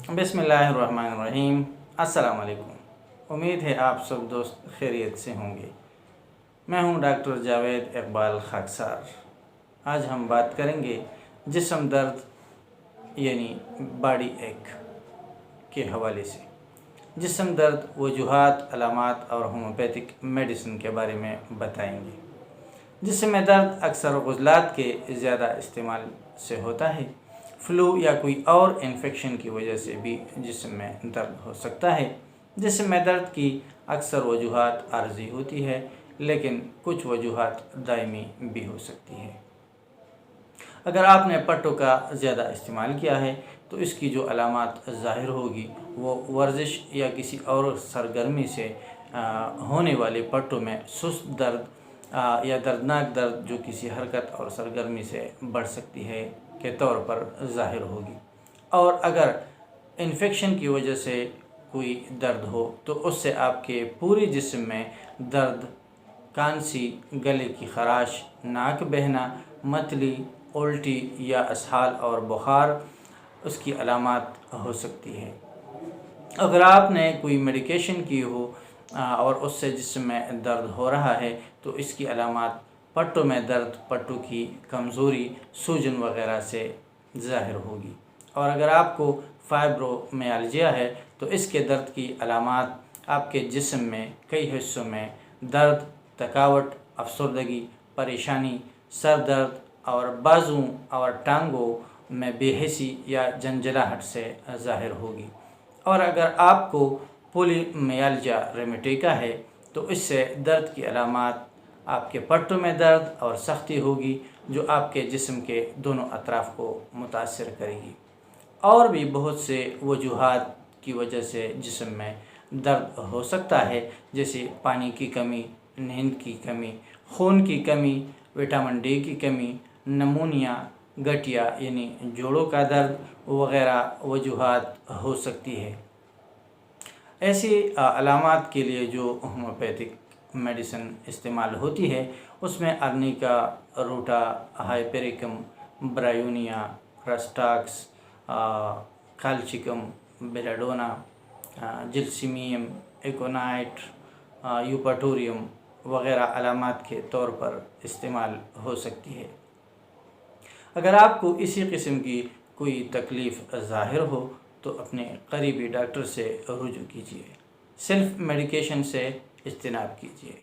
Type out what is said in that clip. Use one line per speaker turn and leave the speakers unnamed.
बिस्मिल्लाहिर्रहमानिर्रहीम। अस्सलाम वालेकुम। उम्मीद है आप सब दोस्त खैरियत से होंगे। मैं हूं डॉक्टर जावेद इकबाल खाकसार। आज हम बात करेंगे जिस्म दर्द यानी बॉडी एक के हवाले से। जिस्म दर्द, वजूहात, अलामात और होम्योपैथिक मेडिसिन के बारे में बताएंगे। जिस्म में दर्द अक्सर गुज़लात के ज़्यादा इस्तेमाल से होता है। फ्लू या कोई और इन्फेक्शन की वजह से भी जिस्म में दर्द हो सकता है। जिस्म में दर्द की अक्सर वजूहात आर्जी होती है, लेकिन कुछ वजूहात दायमी भी हो सकती है। अगर आपने पट्टों का ज़्यादा इस्तेमाल किया है तो इसकी जो अलामात ज़ाहिर होगी वो वर्जिश या किसी और सरगर्मी से होने वाले पट्टों में सुस्त दर्द या दर्दनाक दर्द जो किसी हरकत और सरगर्मी से बढ़ सकती है के तौर पर ज़ाहिर होगी। और अगर इन्फेक्शन की वजह से कोई दर्द हो तो उससे आपके पूरे जिस्म में दर्द, कांसी, गले की खराश, नाक बहना, मतली, उल्टी या असहाल और बुखार उसकी अलामात हो सकती है। अगर आपने कोई मेडिकेशन की हो और उससे जिस्म में दर्द हो रहा है तो इसकी अलामात पट्टों में दर्द, पट्टों की कमज़ोरी, सूजन वग़ैरह से ज़ाहिर होगी। और अगर आपको फाइब्रोमियाल्जिया है तो इसके दर्द की अलामात आपके जिस्म में कई हिस्सों में दर्द, थकावट, अफसरदगी, परेशानी, सर दर्द और बाजू और टांगों में बेहिसी या जंजलाहट से ज़ाहिर होगी। और अगर आपको पोलिमियाल्जिया रिमेटिका है तो इससे दर्द की अलामात आपके पट्टों में दर्द और सख्ती होगी जो आपके जिस्म के दोनों अतराफ़ को मुतासिर करेगी। और भी बहुत से वजूहात की वजह से जिस्म में दर्द हो सकता है, जैसे पानी की कमी, नींद की कमी, खून की कमी, विटामिन डी की कमी, नमूनिया, गठिया यानी जोड़ों का दर्द वग़ैरह वजूहात हो सकती है। ऐसी अलामात के लिए जो होम्योपैथिक मेडिसिन इस्तेमाल होती है उसमें अर्निका, रूटा, हाइपेरिकम, ब्रायोनिया, क्रस्टाक्स, काल्चिकम, बेलाडोना, जिल्सीमियम, एकोनाइट, यूपाटोरियम वग़ैरह अलामात के तौर पर इस्तेमाल हो सकती है। अगर आपको इसी किस्म की कोई तकलीफ़ ज़ाहिर हो तो अपने करीबी डॉक्टर से रुजू कीजिए। सेल्फ़ मेडिकेशन से इज्तनाब कीजिए।